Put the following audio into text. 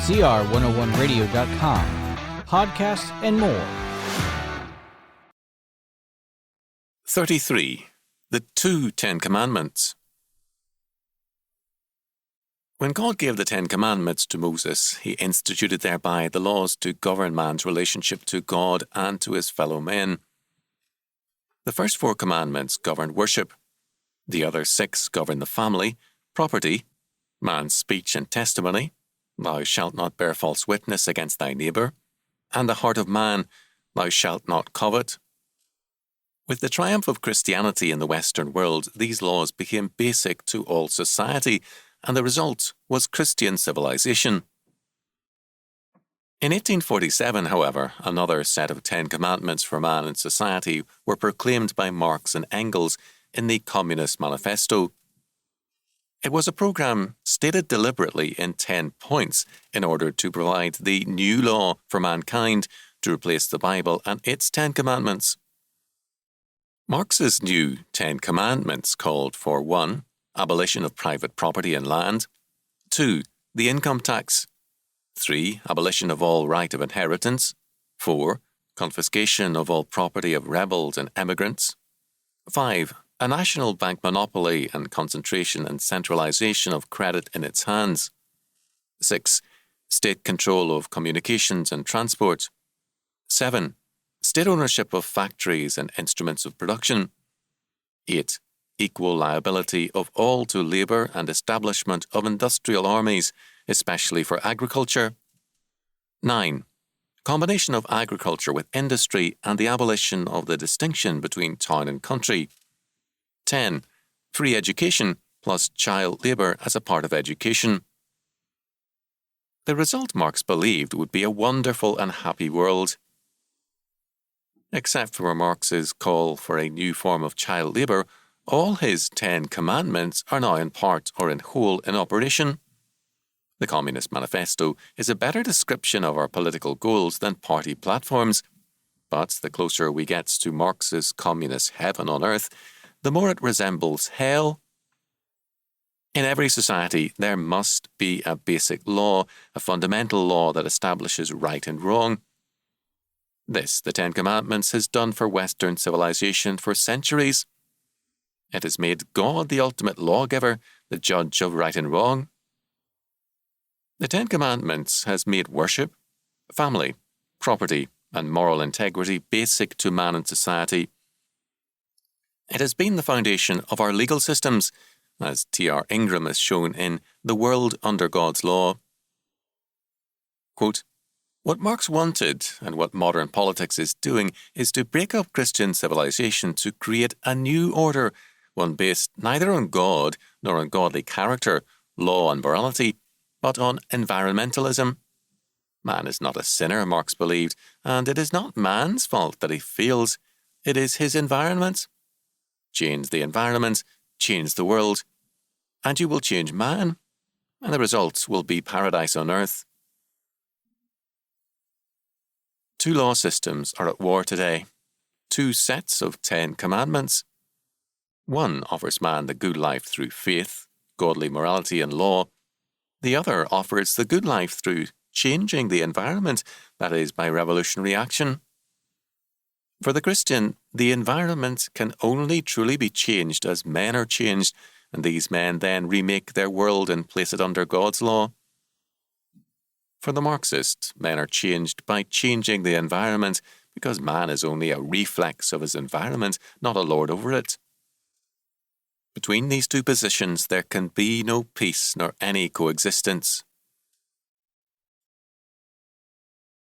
CR101radio.com, podcasts, and more. 33. The two Ten Commandments. When God gave the Ten Commandments to Moses, he instituted thereby the laws to govern man's relationship to God and to his fellow men. The first 4 commandments govern worship. The other 6 govern the family, property, man's speech and testimony, thou shalt not bear false witness against thy neighbour, and the heart of man, thou shalt not covet. With the triumph of Christianity in the Western world, these laws became basic to all society, and the result was Christian civilization. In 1847, however, another set of 10 commandments for man and society were proclaimed by Marx and Engels in the Communist Manifesto. It was a program stated deliberately in 10 points in order to provide the new law for mankind to replace the Bible and its 10 commandments. Marx's new 10 commandments called for 1. Abolition of private property and land, 2. The income tax, 3. Abolition of all right of inheritance, 4. Confiscation of all property of rebels and emigrants, 5. A national bank monopoly and concentration and centralization of credit in its hands, 6. State control of communications and transport, 7. State ownership of factories and instruments of production, 8. Equal liability of all to labour and establishment of industrial armies, especially for agriculture, 9. Combination of agriculture with industry and the abolition of the distinction between town and country, 10. Free education plus child labour as a part of education. The result Marx believed would be a wonderful and happy world. Except for Marx's call for a new form of child labour, all his 10 commandments are now in part or in whole in operation. The Communist Manifesto is a better description of our political goals than party platforms, but the closer we get to Marx's communist heaven on earth, the more it resembles hell. In every society, there must be a basic law, a fundamental law that establishes right and wrong. This, the 10 Commandments, has done for Western civilization for centuries. It has made God the ultimate lawgiver, the judge of right and wrong. The 10 Commandments has made worship, family, property, and moral integrity basic to man and society. It has been the foundation of our legal systems, as T.R. Ingram has shown in The World Under God's Law. Quote, what Marx wanted, and what modern politics is doing, is to break up Christian civilization to create a new order, one based neither on God nor on godly character, law and morality, but on environmentalism. Man is not a sinner, Marx believed, and it is not man's fault that he fails. It is his environment. Change the environment, change the world, and you will change man, and the results will be paradise on earth. 2 law systems are at war today. 2 sets of 10 commandments. One offers man the good life through faith, godly morality and law. The other offers the good life through changing the environment, that is, by revolutionary action. For the Christian, the environment can only truly be changed as men are changed, and these men then remake their world and place it under God's law. For the Marxist, men are changed by changing the environment, because man is only a reflex of his environment, not a lord over it. Between these 2 positions, there can be no peace nor any coexistence.